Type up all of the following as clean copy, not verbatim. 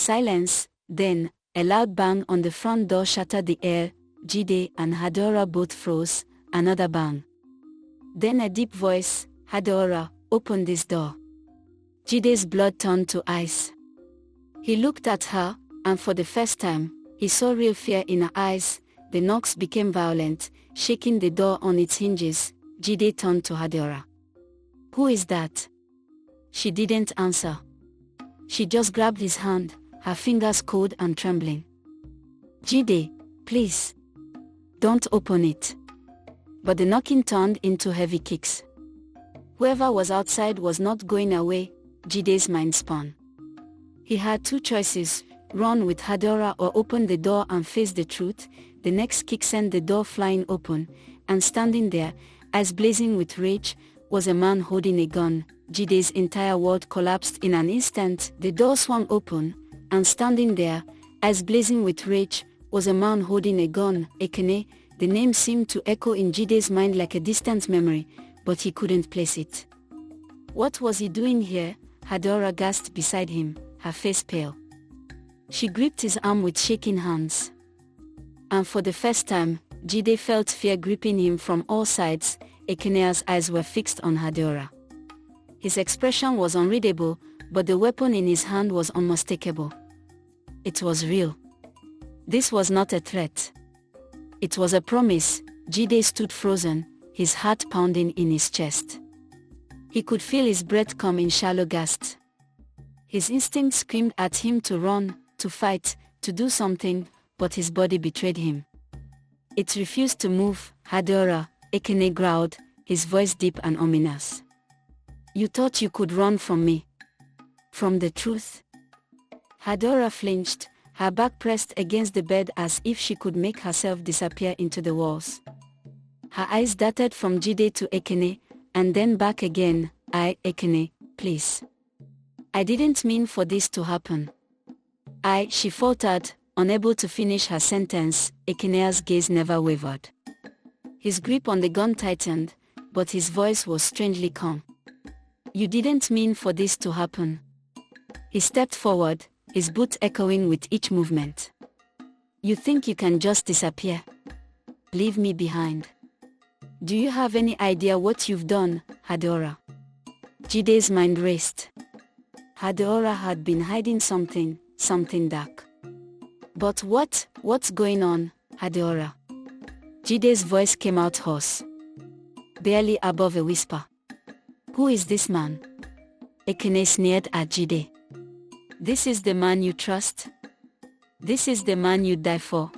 Silence, then, a loud bang on the front door shattered the air. Jide and Hadora both froze. Another bang. Then a deep voice, "Hadora, open this door." Jide's blood turned to ice. He looked at her, and for the first time, he saw real fear in her eyes. The knocks became violent, shaking the door on its hinges. Jide turned to Hadora. "Who is that?" She didn't answer. She just grabbed his hand, her fingers cold and trembling. "Jide, please. Don't open it." But the knocking turned into heavy kicks. Whoever was outside was not going away. Jide's mind spun. He had two choices: run with Hadora or open the door and face the truth. The next kick sent the door flying open, and standing there, eyes blazing with rage, was a man holding a gun. Jide's entire world collapsed in an instant. The door swung open, and standing there, eyes blazing with rage, was a man holding a gun. Ekene. The name seemed to echo in Jide's mind like a distant memory, but he couldn't place it. What was he doing here? Hadora gasped beside him, her face pale. She gripped his arm with shaking hands. And for the first time, Jide felt fear gripping him from all sides. Ekene's eyes were fixed on Hadora. His expression was unreadable, but the weapon in his hand was unmistakable. It was real. This was not a threat. It was a promise. Jide stood frozen, his heart pounding in his chest. He could feel his breath come in shallow gasps. His instinct screamed at him to run, to fight, to do something, but his body betrayed him. It refused to move. "Hadora," Ekene growled, his voice deep and ominous. "You thought you could run from me? From the truth?" Hadora flinched, her back pressed against the bed as if she could make herself disappear into the walls. Her eyes darted from Jide to Ekene, and then back again. Ekene, please. I didn't mean for this to happen." She faltered, unable to finish her sentence. Ekene's gaze never wavered. His grip on the gun tightened, but his voice was strangely calm. "You didn't mean for this to happen." He stepped forward, his boots echoing with each movement. "You think you can just disappear? Leave me behind? Do you have any idea what you've done, Hadora?" Jide's mind raced. Hadora had been hiding something dark. "But what's going on, Hadora?" Jide's voice came out hoarse, barely above a whisper. "Who is this man?" Ekene sneered at Jide. "This is the man you trust? This is the man you'd die for?"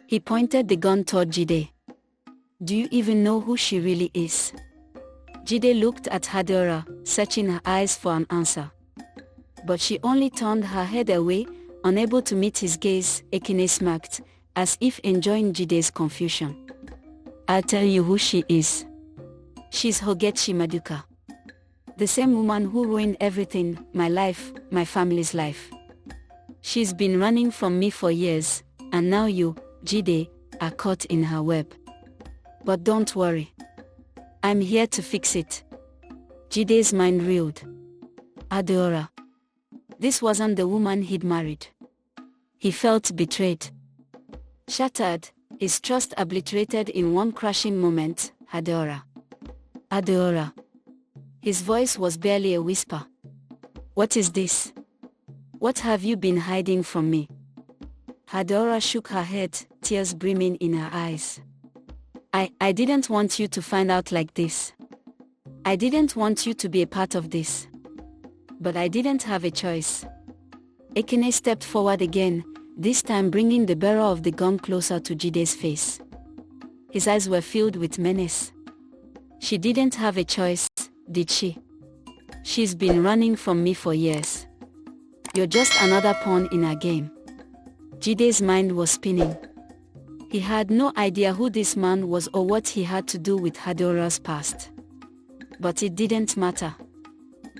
He pointed the gun toward Jide. "Do you even know who she really is?" Jide looked at Hadora, searching her eyes for an answer. But she only turned her head away, unable to meet his gaze. Ekene smirked, as if enjoying Jide's confusion. "I'll tell you who she is. She's Ogechi Maduka. The same woman who ruined everything, my life, my family's life. She's been running from me for years, and now you, Jide, are caught in her web. But don't worry. I'm here to fix it." Jide's mind reeled. Hadora. This wasn't the woman he'd married. He felt betrayed. Shattered, his trust obliterated in one crushing moment. Hadora. Hadora. His voice was barely a whisper. "What is this? What have you been hiding from me?" Hadora shook her head, tears brimming in her eyes. I didn't want you to find out like this. I didn't want you to be a part of this. But I didn't have a choice." Ekene stepped forward again, this time bringing the barrel of the gun closer to Jide's face. His eyes were filled with menace. "She didn't have a choice, did she? She's been running from me for years. You're just another pawn in her game." Jide's mind was spinning. He had no idea who this man was or what he had to do with Hadora's past. But it didn't matter.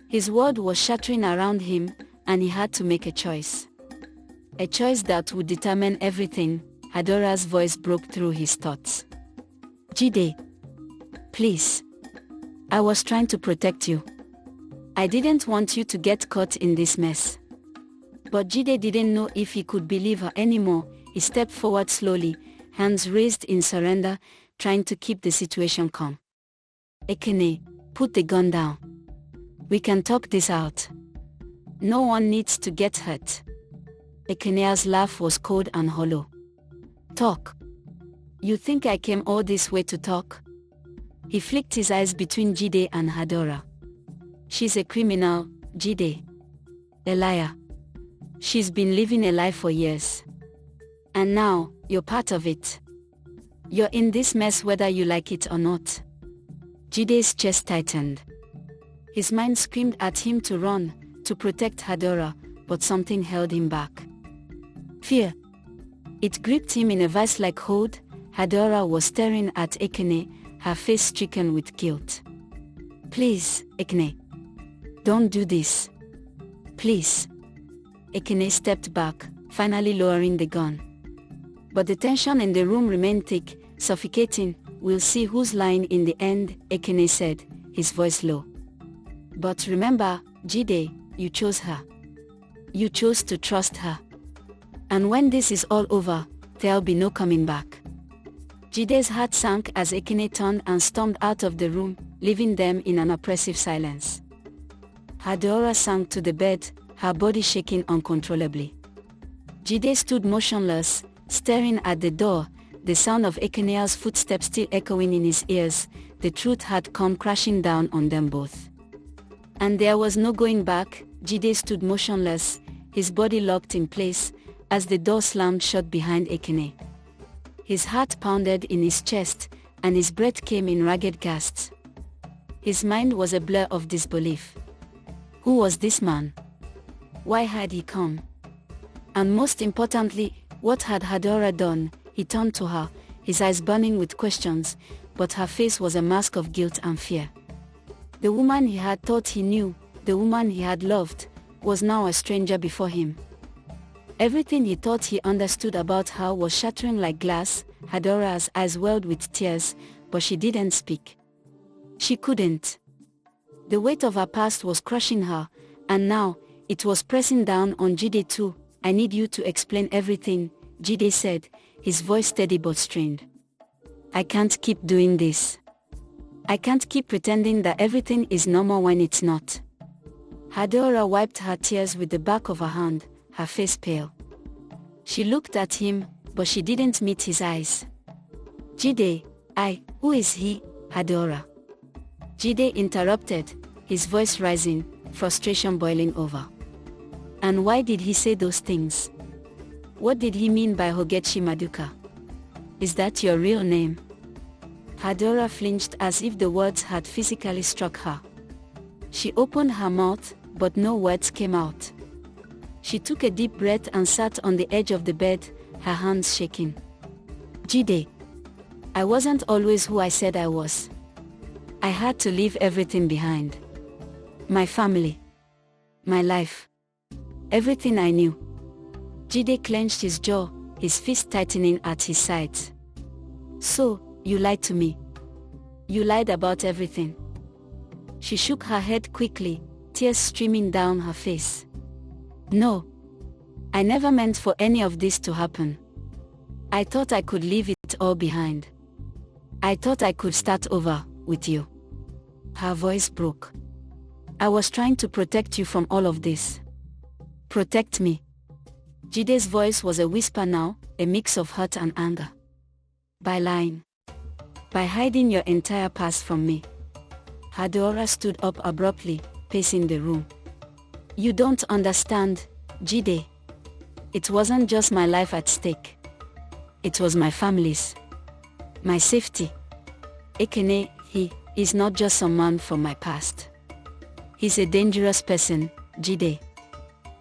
His world was shattering around him, and he had to make a choice. A choice that would determine everything. Hadora's voice broke through his thoughts. "Jide. Please. I was trying to protect you. I didn't want you to get caught in this mess. But Jide didn't know if he could believe her anymore. He stepped forward slowly, hands raised in surrender, trying to keep the situation calm. Ekene, put the gun down. We can talk this out. No one needs to get hurt. Ekene's laugh was cold and hollow. Talk. You think I came all this way to talk? He flicked his eyes between Jide and Hadora. She's a criminal, Jide. A liar. She's been living a lie for years. And now, you're part of it. You're in this mess whether you like it or not. Jide's chest tightened. His mind screamed at him to run, to protect Hadora, but something held him back. Fear. It gripped him in a vice-like hold. Hadora was staring at Ekene, her face stricken with guilt. Please, Ekene. Don't do this. Please. Ekene stepped back, finally lowering the gun. But the tension in the room remained thick, suffocating. We'll see who's lying in the end, Ekene said, his voice low. But remember, Jide, you chose her. You chose to trust her. And when this is all over, there'll be no coming back. Jide's heart sank as Ekene turned and stormed out of the room, leaving them in an oppressive silence. Hadora sank to the bed, her body shaking uncontrollably. Jide stood motionless, staring at the door, the sound of Ekene's footsteps still echoing in his ears. The truth had come crashing down on them both. And there was no going back. Jide stood motionless, his body locked in place, as the door slammed shut behind Ekene. His heart pounded in his chest, and his breath came in ragged gasps. His mind was a blur of disbelief. Who was this man? Why had he come? And most importantly, what had Hadora done? He turned to her, his eyes burning with questions, but her face was a mask of guilt and fear. The woman he had thought he knew, the woman he had loved, was now a stranger before him. Everything he thought he understood about her was shattering like glass. Hadora's eyes welled with tears, but she didn't speak. She couldn't. The weight of her past was crushing her, and now, it was pressing down on Jide too. I need you to explain everything, Jide said, his voice steady but strained. I can't keep doing this. I can't keep pretending that everything is normal when it's not. Hadora wiped her tears with the back of her hand, her face pale. She looked at him, but she didn't meet his eyes. Jide, who is he, Hadora? Jide interrupted, his voice rising, frustration boiling over. And why did he say those things? What did he mean by Ogechi Maduka? Is that your real name? Hadora flinched as if the words had physically struck her. She opened her mouth, but no words came out. She took a deep breath and sat on the edge of the bed, her hands shaking. Jide, I wasn't always who I said I was. I had to leave everything behind. My family. My life. Everything I knew. Jide clenched his jaw, his fist tightening at his sides. So, you lied to me. You lied about everything. She shook her head quickly, tears streaming down her face. No. I never meant for any of this to happen. I thought I could leave it all behind. I thought I could start over, with you. Her voice broke. I was trying to protect you from all of this. Protect me. Jide's voice was a whisper now, a mix of hurt and anger. By lying. By hiding your entire past from me. Hadora stood up abruptly, pacing the room. You don't understand, Jide. It wasn't just my life at stake. It was my family's. My safety. Ekene, he is not just some man from my past. He's a dangerous person, Jide.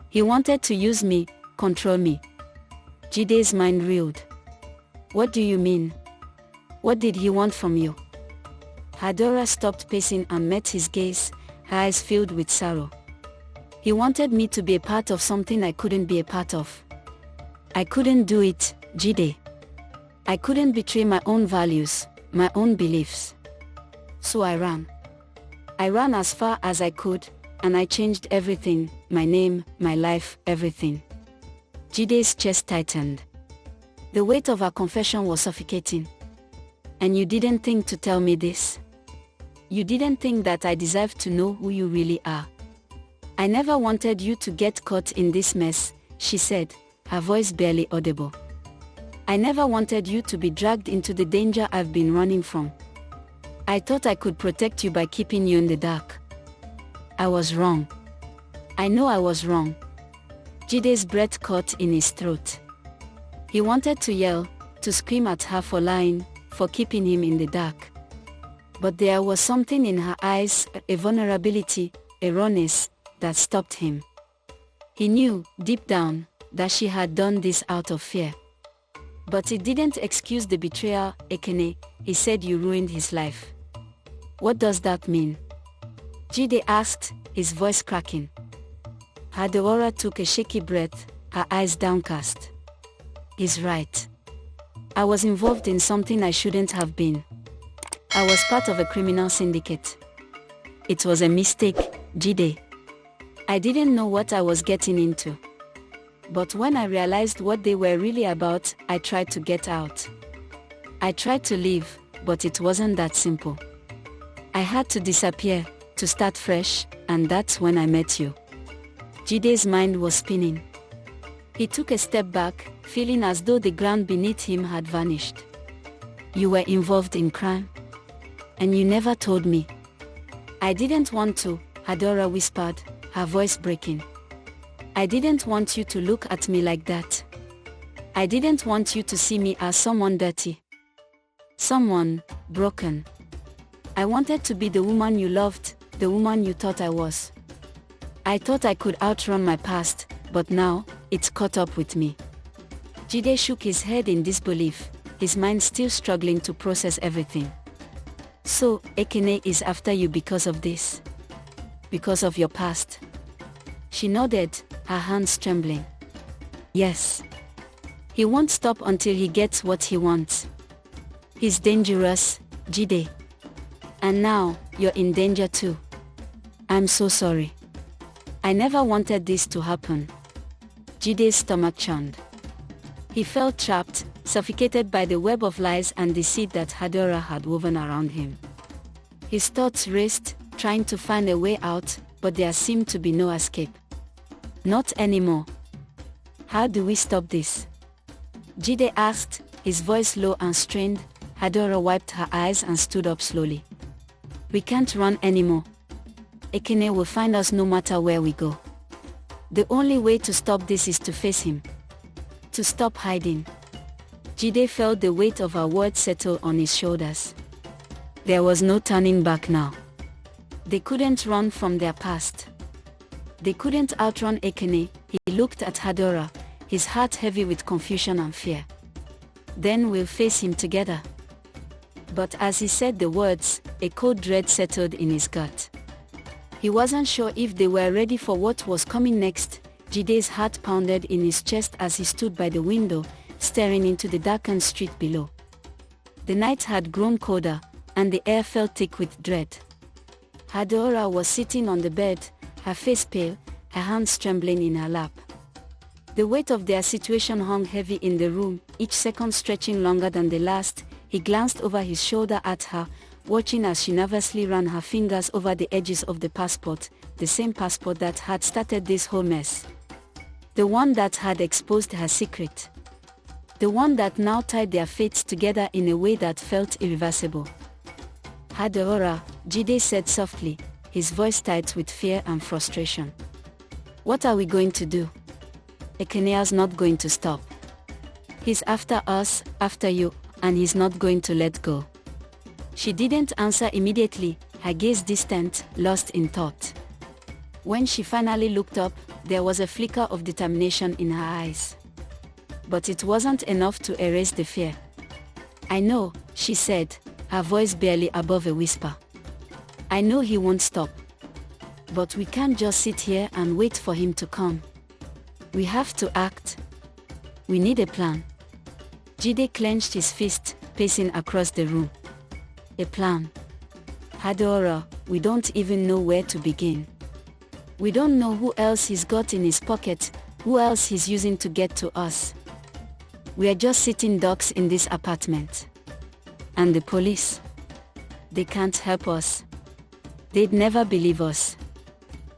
He wanted to use me, control me. Jide's mind reeled. What do you mean? What did he want from you? Hadora stopped pacing and met his gaze, her eyes filled with sorrow. He wanted me to be a part of something I couldn't be a part of. I couldn't do it, Jide. I couldn't betray my own values, my own beliefs. So I ran. I ran as far as I could, and I changed everything, my name, my life, everything. Jide's chest tightened. The weight of her confession was suffocating. And you didn't think to tell me this? You didn't think that I deserved to know who you really are? I never wanted you to get caught in this mess, she said, her voice barely audible. I never wanted you to be dragged into the danger I've been running from. I thought I could protect you by keeping you in the dark. I was wrong. I know I was wrong. Jide's breath caught in his throat. He wanted to yell, to scream at her for lying, for keeping him in the dark. But there was something in her eyes, a vulnerability, a rawness, that stopped him. He knew, deep down, that she had done this out of fear. But it didn't excuse the betrayal. Ekene, he said, you ruined his life. What does that mean? Jide asked, his voice cracking. Hadeora took a shaky breath, her eyes downcast. He's right. I was involved in something I shouldn't have been. I was part of a criminal syndicate. It was a mistake, Jide. I didn't know what I was getting into. But when I realized what they were really about, I tried to get out. I tried to leave, but it wasn't that simple. I had to disappear, to start fresh, and that's when I met you. Jide's mind was spinning. He took a step back, feeling as though the ground beneath him had vanished. You were involved in crime? And you never told me. I didn't want to, Hadora whispered, her voice breaking. I didn't want you to look at me like that. I didn't want you to see me as someone dirty. Someone broken. I wanted to be the woman you loved, the woman you thought I was. I thought I could outrun my past, but now, it's caught up with me. Jide shook his head in disbelief, his mind still struggling to process everything. So, Ekene is after you because of this? Because of your past? She nodded, her hands trembling. Yes. He won't stop until he gets what he wants. He's dangerous, Jide. And now, you're in danger too. I'm so sorry. I never wanted this to happen. Jide's stomach churned. He felt trapped, suffocated by the web of lies and deceit that Hadora had woven around him. His thoughts raced, trying to find a way out, but there seemed to be no escape. Not anymore. How do we stop this? Jide asked, his voice low and strained. Hadora wiped her eyes and stood up slowly. We can't run anymore. Ekene will find us no matter where we go. The only way to stop this is to face him. To stop hiding. Jide felt the weight of her words settle on his shoulders. There was no turning back now. They couldn't run from their past. They couldn't outrun Ekene. He looked at Hadora, his heart heavy with confusion and fear. Then we'll face him together. But as he said the words, a cold dread settled in his gut. He wasn't sure if they were ready for what was coming next. Jide's heart pounded in his chest as he stood by the window, staring into the darkened street below. The night had grown colder, and the air felt thick with dread. Hadora was sitting on the bed, her face pale, her hands trembling in her lap. The weight of their situation hung heavy in the room, each second stretching longer than the last. He glanced over his shoulder at her, watching as she nervously ran her fingers over the edges of the passport, the same passport that had started this whole mess. The one that had exposed her secret. The one that now tied their fates together in a way that felt irreversible. Hadora, Jide said softly, his voice tight with fear and frustration. What are we going to do? Ekenea's not going to stop. He's after us, after you, and he's not going to let go. She didn't answer immediately, her gaze distant, lost in thought. When she finally looked up, there was a flicker of determination in her eyes. But it wasn't enough to erase the fear. I know, she said, her voice barely above a whisper. I know he won't stop. But we can't just sit here and wait for him to come. We have to act. We need a plan. Jide clenched his fist, pacing across the room. A plan. Hadora, we don't even know where to begin. We don't know who else he's got in his pocket, who else he's using to get to us. We are just sitting ducks in this apartment. And the police? They can't help us. They'd never believe us.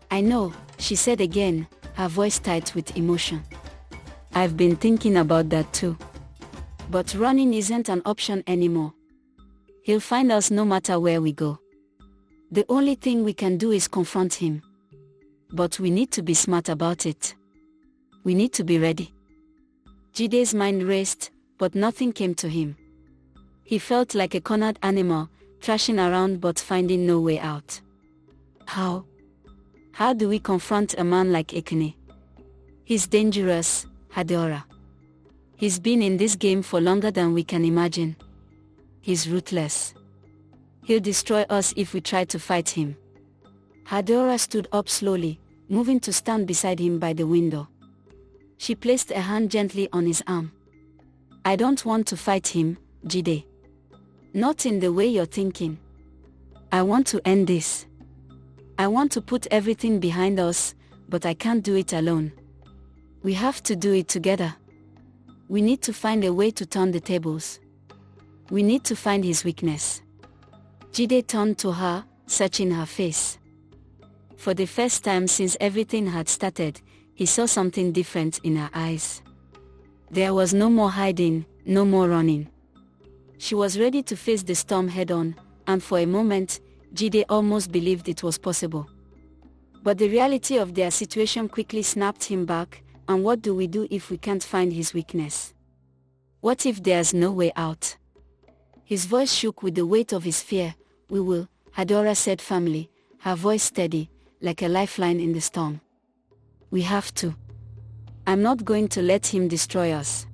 I know, she said again, her voice tight with emotion. I've been thinking about that too. But running isn't an option anymore. He'll find us no matter where we go. The only thing we can do is confront him. But we need to be smart about it. We need to be ready. Jide's mind raced, but nothing came to him. He felt like a cornered animal, thrashing around but finding no way out. How? How do we confront a man like Ekene? He's dangerous, Hadora. He's been in this game for longer than we can imagine. He's ruthless. He'll destroy us if we try to fight him. Hadora stood up slowly, moving to stand beside him by the window. She placed a hand gently on his arm. I don't want to fight him, Jide. Not in the way you're thinking. I want to end this. I want to put everything behind us, but I can't do it alone. We have to do it together. We need to find a way to turn the tables. We need to find his weakness. Jide turned to her, searching her face. For the first time since everything had started, he saw something different in her eyes. There was no more hiding, no more running. She was ready to face the storm head-on, and for a moment, Jide almost believed it was possible. But the reality of their situation quickly snapped him back, and what do we do if we can't find his weakness? What if there's no way out? His voice shook with the weight of his fear. We will, Hadora said firmly, her voice steady, like a lifeline in the storm. We have to. I'm not going to let him destroy us.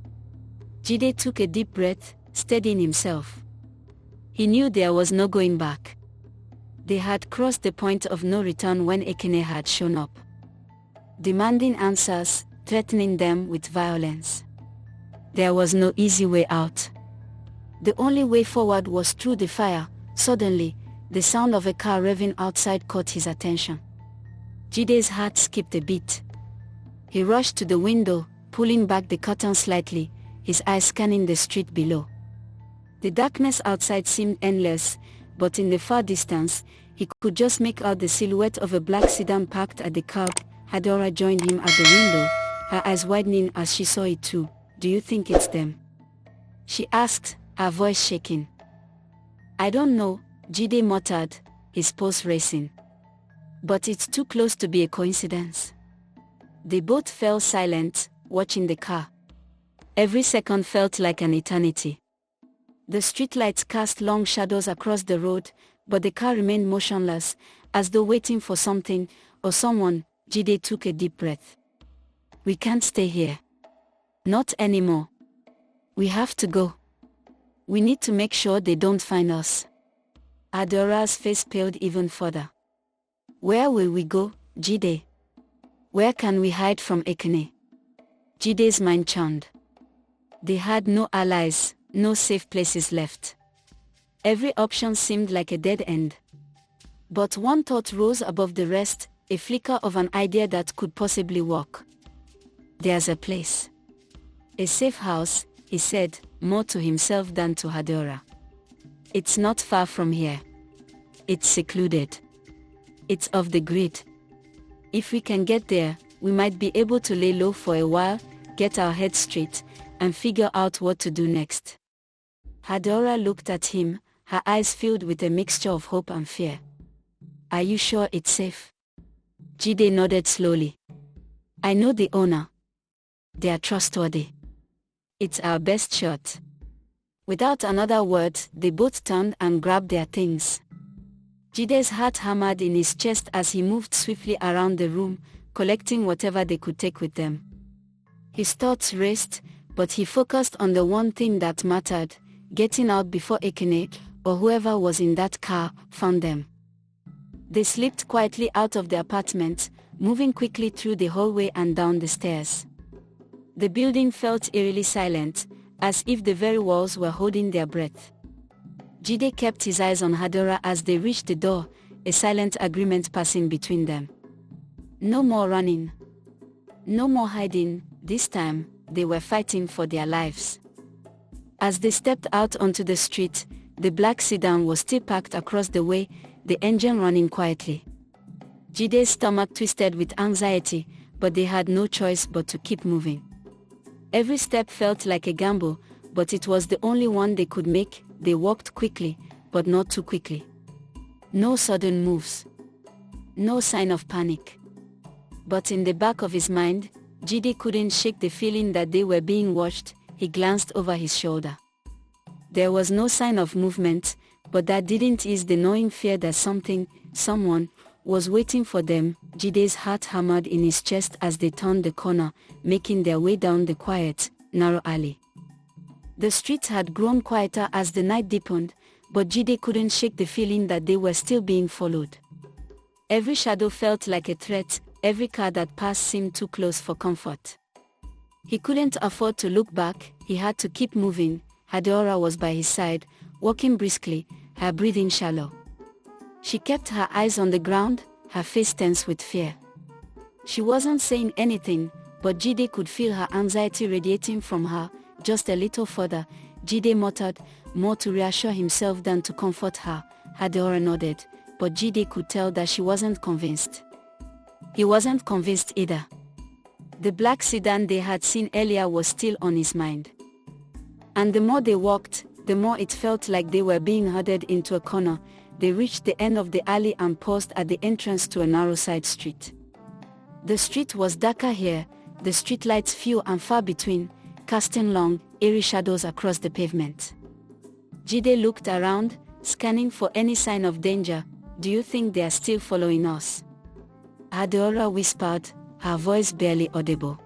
Jide took a deep breath, steadying himself. He knew there was no going back. They had crossed the point of no return when Ekene had shown up, demanding answers, threatening them with violence. There was no easy way out. The only way forward was through the fire. Suddenly, the sound of a car revving outside caught his attention. Jide's heart skipped a beat. He rushed to the window, pulling back the curtain slightly, his eyes scanning the street below. The darkness outside seemed endless, but in the far distance, he could just make out the silhouette of a black sedan parked at the curb. Hadora joined him at the window, her eyes widening as she saw it too. Do you think it's them? She asked, her voice shaking. I don't know, Jide muttered, his pulse racing. But it's too close to be a coincidence. They both fell silent, watching the car. Every second felt like an eternity. The streetlights cast long shadows across the road, but the car remained motionless, as though waiting for something, or someone. Jide took a deep breath. We can't stay here. Not anymore. We have to go. We need to make sure they don't find us. Adora's face paled even further. Where will we go, Jide? Where can we hide from Ekene? Jide's mind churned. They had no allies, no safe places left. Every option seemed like a dead end. But one thought rose above the rest, a flicker of an idea that could possibly work. There's a place. A safe house, he said, more to himself than to Hadora. It's not far from here. It's secluded. It's off the grid. If we can get there, we might be able to lay low for a while, get our heads straight, and figure out what to do next. Hadora looked at him, her eyes filled with a mixture of hope and fear. Are you sure it's safe? Jide nodded slowly. I know the owner. They are trustworthy. It's our best shot. Without another word, they both turned and grabbed their things. Jide's heart hammered in his chest as he moved swiftly around the room, collecting whatever they could take with them. His thoughts raced, but he focused on the one thing that mattered, getting out before Ekene, or whoever was in that car, found them. They slipped quietly out of the apartment, moving quickly through the hallway and down the stairs. The building felt eerily silent, as if the very walls were holding their breath. Jide kept his eyes on Hadora as they reached the door, a silent agreement passing between them. No more running. No more hiding. This time, they were fighting for their lives. As they stepped out onto the street, the black sedan was still parked across the way, the engine running quietly. Jide's stomach twisted with anxiety, but they had no choice but to keep moving. Every step felt like a gamble, but it was the only one they could make. They walked quickly, but not too quickly. No sudden moves. No sign of panic. But in the back of his mind, Jide couldn't shake the feeling that they were being watched. He glanced over his shoulder. There was no sign of movement, but that didn't ease the gnawing fear that someone, was waiting for them. Jide's heart hammered in his chest as they turned the corner, making their way down the quiet, narrow alley. The streets had grown quieter as the night deepened, but Jide couldn't shake the feeling that they were still being followed. Every shadow felt like a threat, every car that passed seemed too close for comfort. He couldn't afford to look back, he had to keep moving. Hadora was by his side, walking briskly, her breathing shallow. She kept her eyes on the ground, her face tense with fear. She wasn't saying anything, but Jide could feel her anxiety radiating from her. Just a little further, Jide muttered, more to reassure himself than to comfort her. Hadora nodded, but Jide could tell that she wasn't convinced. He wasn't convinced either. The black sedan they had seen earlier was still on his mind. And the more they walked, the more it felt like they were being herded into a corner. They reached the end of the alley and paused at the entrance to a narrow side street. The street was darker here, the streetlights few and far between, casting long, eerie shadows across the pavement. Jide looked around, scanning for any sign of danger. Do you think they are still following us? Hadora whispered, her voice barely audible.